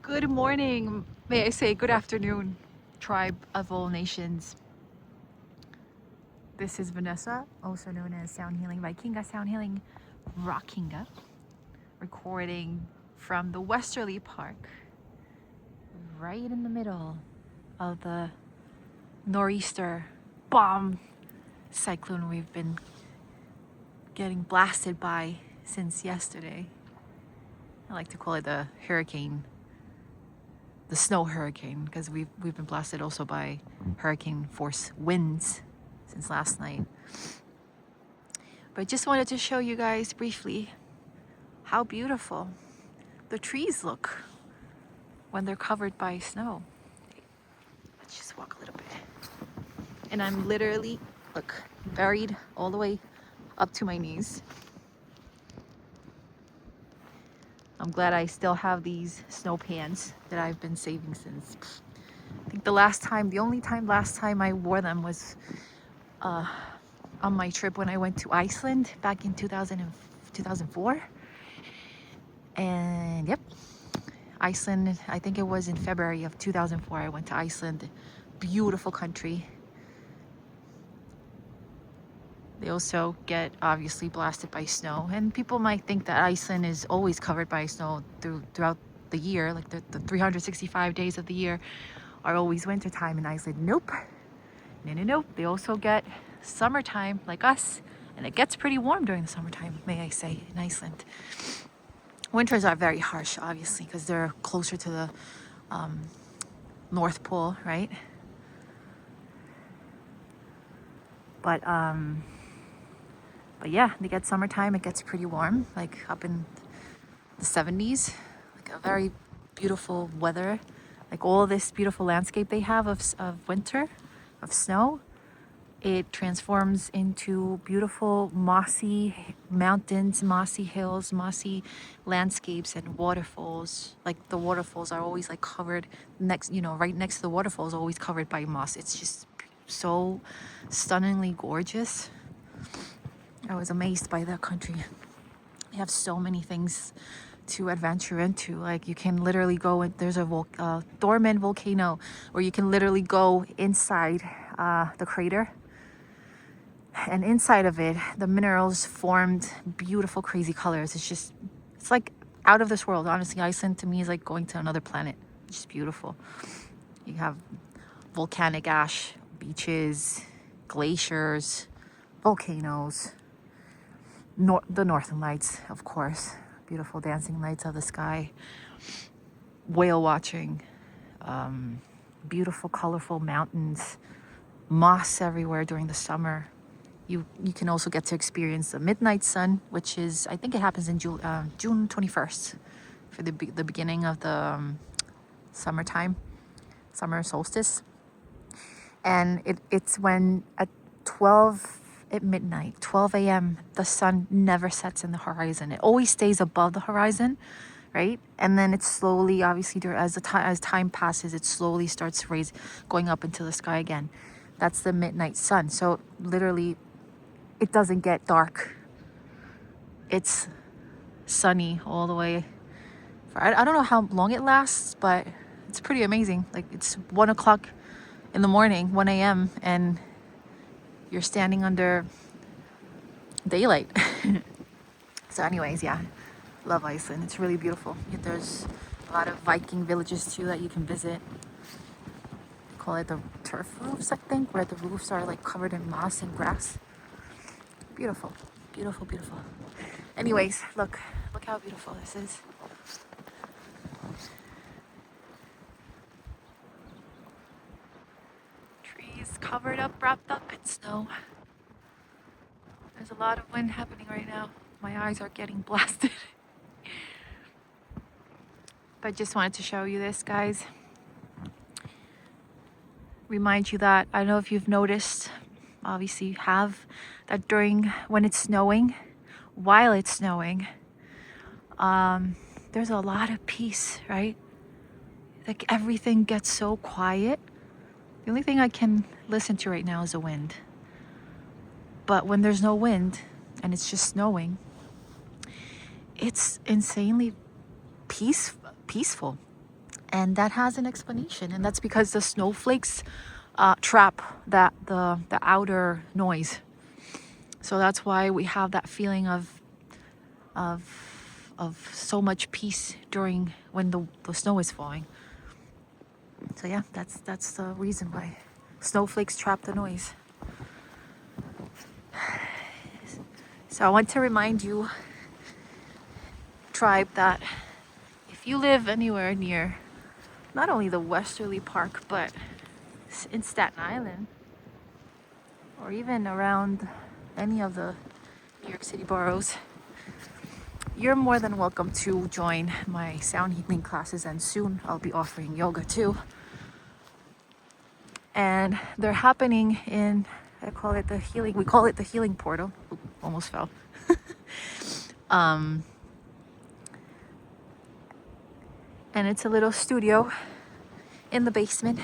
Good morning, may I say good afternoon, tribe of all nations. This is Vanessa, also known as Sound Healing Vikinga, Sound Healing Rockinga, recording from the Westerly Park, right in the middle of the nor'easter bomb cyclone we've been getting blasted by since yesterday. I like to call it the hurricane, the snow hurricane, because we've been blasted also by hurricane force winds since last night. But I just wanted to show you guys briefly how beautiful the trees look when they're covered by snow. Let's just walk a little bit. And I'm literally, look, buried all the way up to my knees. I'm glad I still have these snow pants that I've been saving since, I think the only time last time I wore them was on my trip when I went to Iceland back in 2004. And yep, Iceland, I think it was in February of 2004, I went to Iceland. Beautiful country. They also get obviously blasted by snow, and people might think that Iceland is always covered by snow throughout the year, like the 365 days of the year are always wintertime in Iceland. Nope. No. They also get summertime like us, and it gets pretty warm during the summertime, may I say, in Iceland. Winters are very harsh, obviously, because they're closer to the North Pole, right? But yeah, they get summertime, it gets pretty warm, like up in the 70s, like a very beautiful weather, like all this beautiful landscape they have of winter, of snow. It transforms into beautiful mossy mountains, mossy hills, mossy landscapes, and waterfalls. Like the waterfalls are always like covered right next to the waterfalls, always covered by moss. It's just so stunningly gorgeous. I was amazed by that country. They have so many things to adventure into. Like you can literally go and there's a dormant volcano where you can literally go inside the crater. And inside of it, the minerals formed beautiful, crazy colors. It's like out of this world. Honestly, Iceland to me is like going to another planet. It's just beautiful. You have volcanic ash, beaches, glaciers, volcanoes, the Northern Lights, of course. Beautiful dancing lights of the sky. Whale watching. Beautiful, colorful mountains. Moss everywhere during the summer. You can also get to experience the midnight sun, which is, I think it happens in June 21st for the beginning of the summertime, summer solstice. And it's when at midnight, 12 a.m., the sun never sets in the horizon. It always stays above the horizon, right? And then it slowly, obviously, as time passes, it slowly starts going up into the sky again. That's the midnight sun. So literally, it doesn't get dark. It's sunny all the way. I don't know how long it lasts, but it's pretty amazing. Like it's 1 o'clock in the morning, 1 a.m., and you're standing under daylight. So anyways, yeah, love Iceland. It's really beautiful. There's a lot of Viking villages too that you can visit. They call it the turf roofs, I think, where the roofs are like covered in moss and grass. Beautiful, beautiful, beautiful. Anyways, look how beautiful this is. Trees covered up, wrapped up in snow. There's a lot of wind happening right now. My eyes are getting blasted. But just wanted to show you this, guys. Remind you that, I don't know if you've noticed, obviously you have, that when it's snowing, while it's snowing, there's a lot of peace, right? Like everything gets so quiet. The only thing I can listen to right now is the wind. But when there's no wind and it's just snowing, it's insanely peaceful. And that has an explanation, and that's because the snowflakes trap the outer noise. So that's why we have that feeling of so much peace during when the snow is falling. So yeah, that's the reason why snowflakes trap the noise. So I want to remind you, tribe, that if you live anywhere near not only the Westerly Park, but in Staten Island, or even around any of the New York City boroughs, you're more than welcome to join my sound healing classes, and soon I'll be offering yoga too. And they're happening in, we call it the healing portal. Ooh, almost fell. And it's a little studio in the basement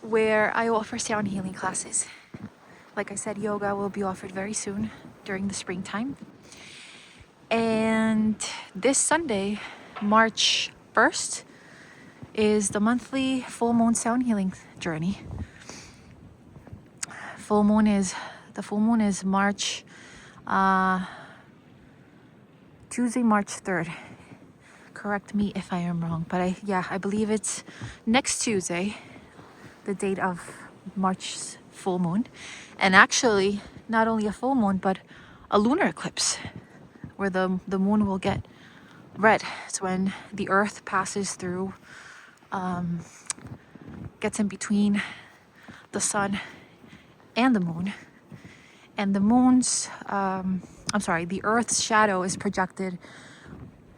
where I offer sound healing classes. Like I said, yoga will be offered very soon during the springtime. And this Sunday, March 1st, is the monthly full moon sound healing journey. The full moon is Tuesday, March 3rd. Correct me if I am wrong, but I believe it's next Tuesday, the date of March's full moon. And actually, not only a full moon, but a lunar eclipse, where the moon will get red. It's when the earth passes through, gets in between the sun and the moon. And the earth's shadow is projected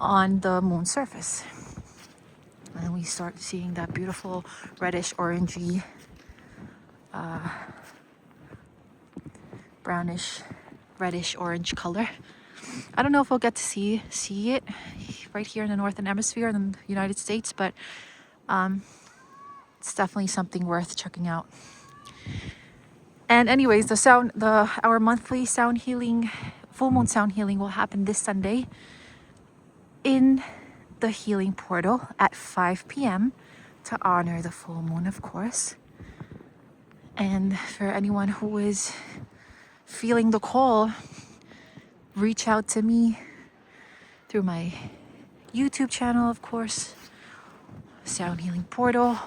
on the moon's surface. And we start seeing that beautiful reddish, orangey, brownish, reddish orange color. I don't know if we'll get to see it right here in the Northern Hemisphere in the United States, but it's definitely something worth checking out. And anyways, our monthly sound healing, full moon sound healing, will happen this Sunday in the healing portal at 5 p.m. to honor the full moon, of course. And for anyone who is feeling the call, reach out to me through my YouTube channel, of course, Sound Healing Portal,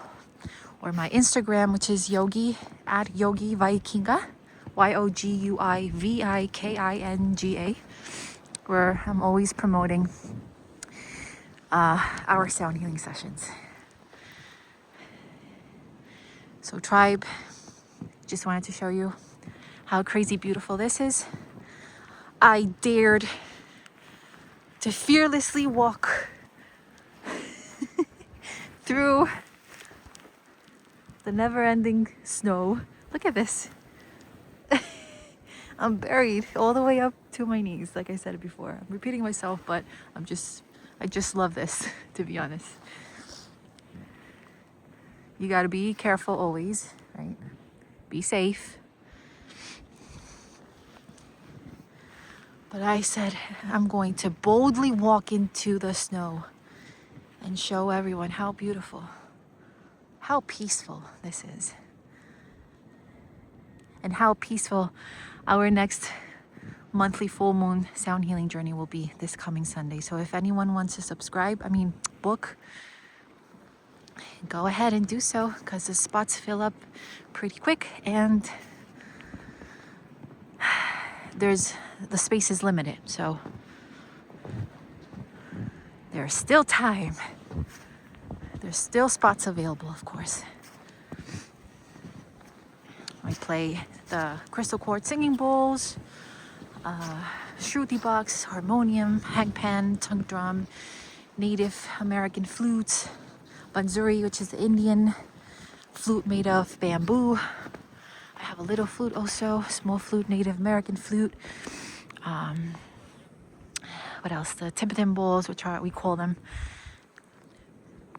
or my Instagram, which is Yogi at Yogi Vikinga, YOGUIVIKINGA, where I'm always promoting our sound healing sessions. So tribe, just wanted to show you how crazy beautiful this is. I dared to fearlessly walk through the never-ending snow. Look at this. I'm buried all the way up to my knees, like I said before. I'm repeating myself, but I just love this, to be honest. You gotta be careful always, right? Be safe. But I said, I'm going to boldly walk into the snow and show everyone how beautiful, how peaceful this is. And how peaceful our next monthly full moon sound healing journey will be this coming Sunday. So if anyone wants to book, go ahead and do so, because the spots fill up pretty quick, and the space is limited. So there's still time. There's still spots available, of course. I play the crystal quartz singing bowls, shruti box, harmonium, hagpan, tongue drum, Native American flutes, bansuri, which is the Indian flute made of bamboo. I have a little flute also, small flute, Native American flute. What else? The Tibetan bowls, we call them,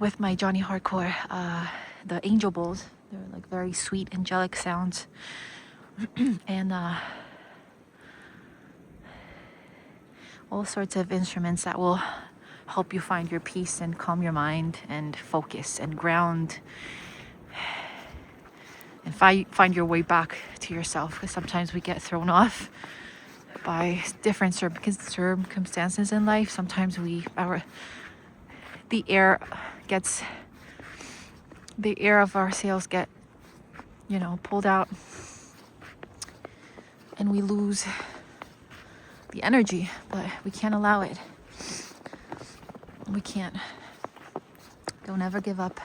with my Johnny Hardcore, the angel bowls. They're like very sweet, angelic sounds. And all sorts of instruments that will help you find your peace and calm your mind and focus and ground and find your way back to yourself, because sometimes we get thrown off by different circumstances in life. Sometimes the air of our sails get, pulled out, and we lose the energy, but we can't allow it. We can't. Don't ever give up.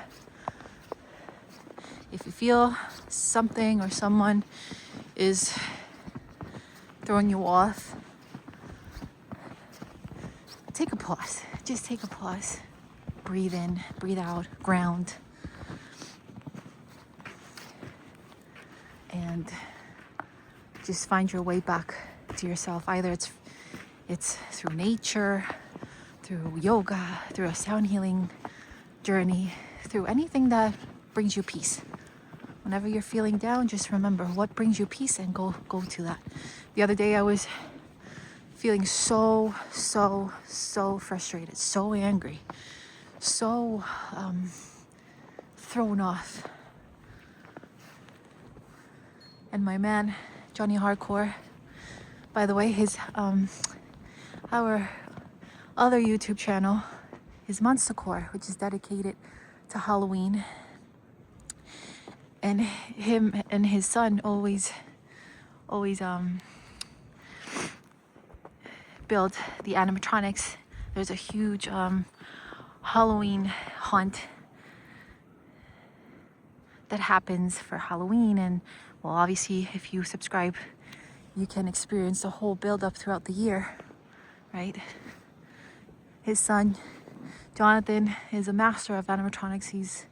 If you feel something or someone is throwing you off, take a pause. Just take a pause. Breathe in, breathe out, ground. And just find your way back to yourself. Either it's through nature, through yoga, through a sound healing journey, through anything that brings you peace. Whenever you're feeling down, just remember what brings you peace and go to that. The other day I was feeling so frustrated, so angry, so thrown off. And my man, Johnny Hardcore, by the way, his our other YouTube channel is Monstercore, which is dedicated to Halloween. And him and his son always build the animatronics. There's a huge Halloween hunt that happens for Halloween, and well, obviously if you subscribe you can experience the whole build up throughout the year, right? His son Jonathan is a master of animatronics. He's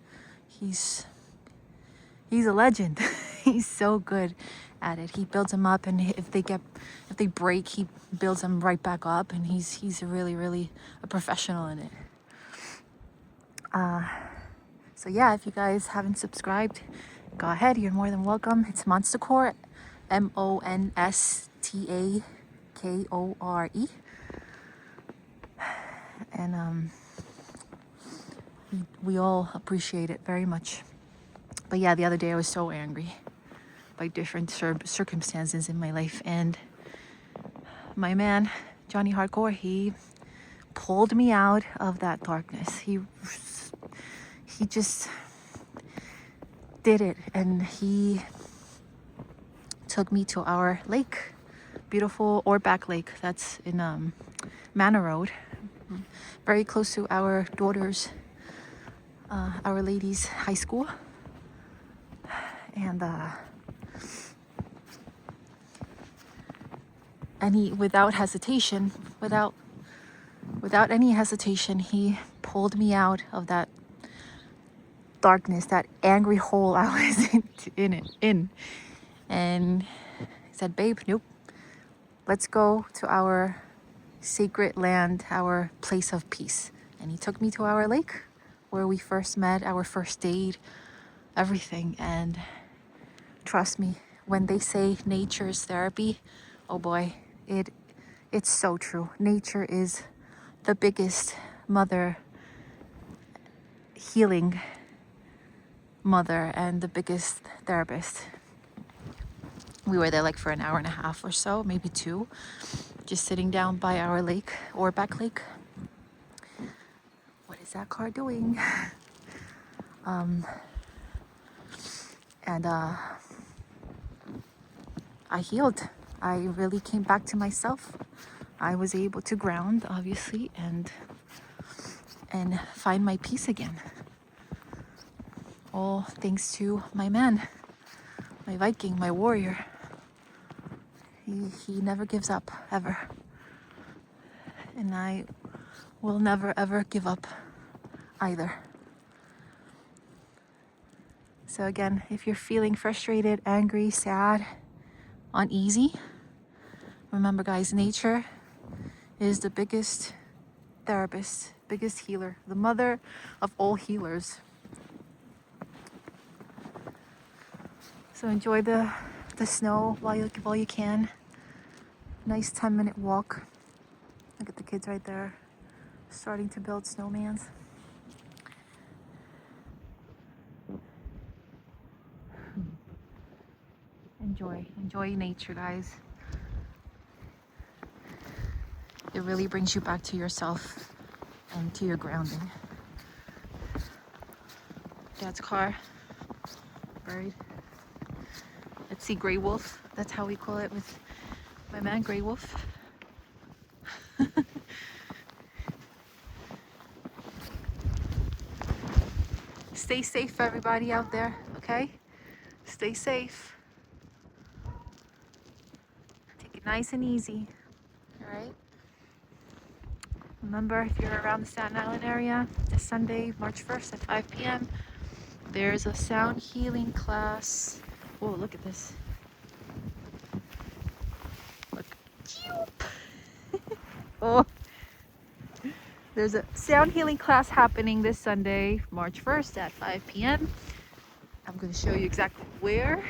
a legend. He's so good at it. He builds them up, and if they break, he builds them right back up, and he's really a professional in it. So yeah, if you guys haven't subscribed, go ahead. You're more than welcome. It's Monstercore, Monstakore, and we all appreciate it very much. But yeah, the other day I was so angry by different circumstances in my life, and my man Johnny Hardcore, he pulled me out of that darkness. He just did it, and he took me to our lake, beautiful Orback Lake, that's in Manor Road, very close to our daughter's Our Lady's high school. And he, without any hesitation, he pulled me out of that darkness, that angry hole I was in. And he said, babe, nope, let's go to our sacred land, our place of peace. And he took me to our lake where we first met, our first date, everything. And trust me, when they say nature is therapy, oh boy, it's so true. Nature is the biggest healing mother and the biggest therapist. We were there like for an hour and a half or so, maybe 2, just sitting down by our lake, Orback Lake. What is that car doing? And I healed. I really came back to myself. I was able to ground, obviously, and find my peace again. All thanks to my man, my Viking, my warrior. He never gives up, ever. And I will never, ever give up either. So again, if you're feeling frustrated, angry, sad, uneasy, remember guys, nature is the biggest therapist, biggest healer, the mother of all healers. So enjoy the snow while you can. Nice 10-minute walk. Look at the kids right there. starting to build snowmans. Enjoy nature, guys. It really brings you back to yourself and to your grounding. Dad's car, buried. Let's see, Gray Wolf. That's how we call it with my man, Gray Wolf. Stay safe, everybody out there, okay? Stay safe. Take it nice and easy, all right? Remember, if you're around the Staten Island area, this Sunday, March 1st at 5 p.m., there's a sound healing class. Whoa, look at this. Look. Oh. There's a sound healing class happening this Sunday, March 1st at 5 p.m. I'm going to show you exactly where.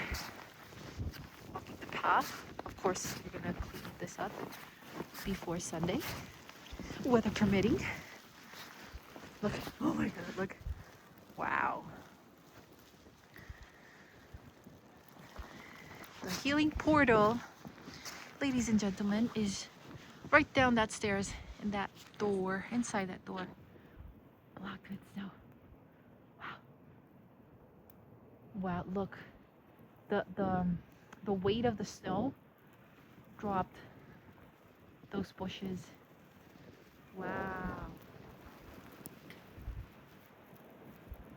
Walking the path. Of course, we're going to clean this up before Sunday, weather permitting. Look, oh my God, look. Wow. The healing portal, ladies and gentlemen, is right down that stairs in that door, inside that door. Blocked with snow. Wow. Wow, look. The weight of the snow dropped those bushes. Wow.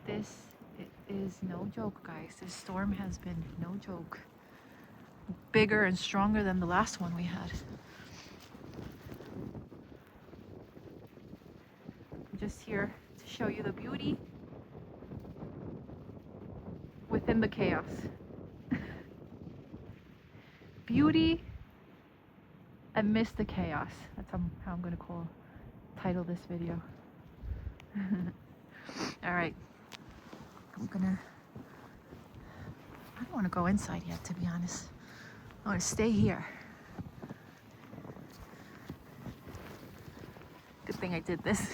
This is no joke, guys. This storm has been no joke. Bigger and stronger than the last one we had. I'm just here to show you the beauty within the chaos. Beauty amidst the chaos. That's how I'm going to title this video. All right. I don't want to go inside yet, to be honest. I want to stay here. Good thing I did this.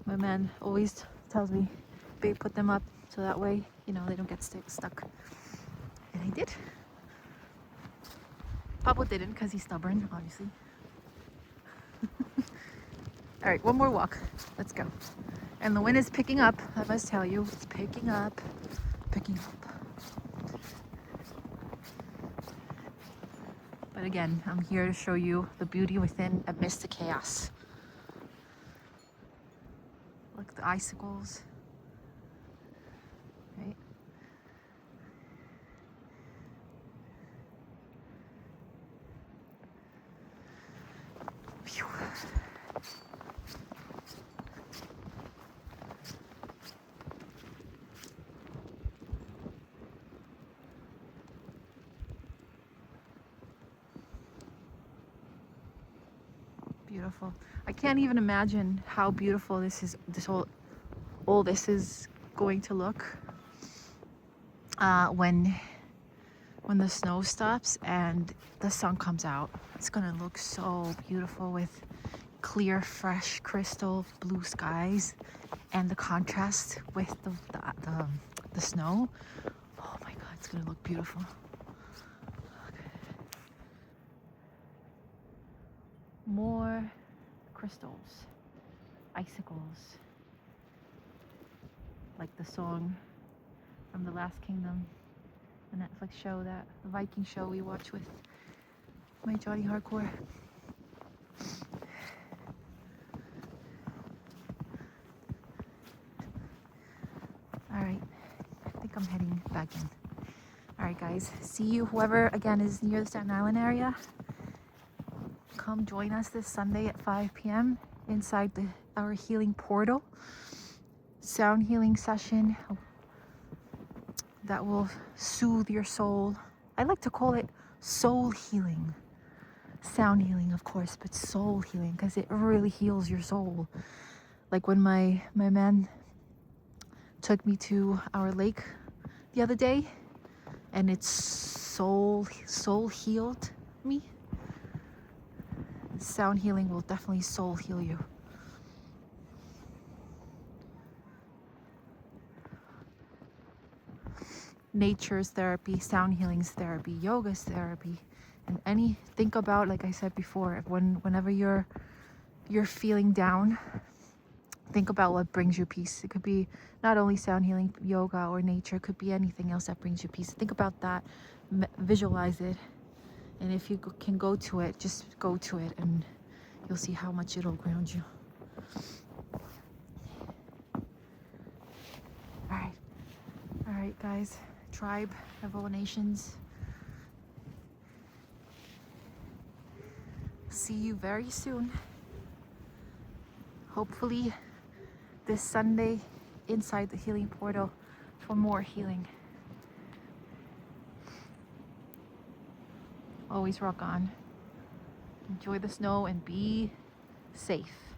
My man always tells me, babe, put them up so that way, you know, they don't get stuck. And I did. Pablo didn't because he's stubborn, obviously. All right, one more walk. Let's go. And the wind is picking up. I must tell you, it's picking up, picking up. But again, I'm here to show you the beauty within amidst the chaos. Look, the icicles. Right? Phew. Beautiful. I can't even imagine how beautiful this is. All this is going to look when the snow stops and the sun comes out. It's gonna look so beautiful with clear, fresh, crystal blue skies, and the contrast with the snow. Oh my God, it's gonna look beautiful. More crystals, icicles, like the song from The Last Kingdom, the Netflix show, the Viking show we watch with my Johnny Hardcore. All right, I think I'm heading back in. All right, guys, see you. Whoever, again, is near the Staten Island area, come join us this Sunday at 5 p.m. inside our healing portal. Sound healing session that will soothe your soul. I like to call it soul healing. Sound healing, of course, but soul healing, because it really heals your soul. Like when my man took me to our lake the other day, and it's soul healed me. sound healing will definitely soul heal you. Nature's therapy, sound healing's therapy, yoga's therapy, and think about, like I said before, whenever you're feeling down, think about what brings you peace. It could be not only sound healing, yoga, or nature. It could be anything else that brings you peace. Think about that, visualize it, and if you can go to it, just go to it, and you'll see how much it'll ground you. All right, guys, tribe, Evo Nations. See you very soon. Hopefully this Sunday inside the healing portal for more healing. Always rock on. Enjoy the snow and be safe.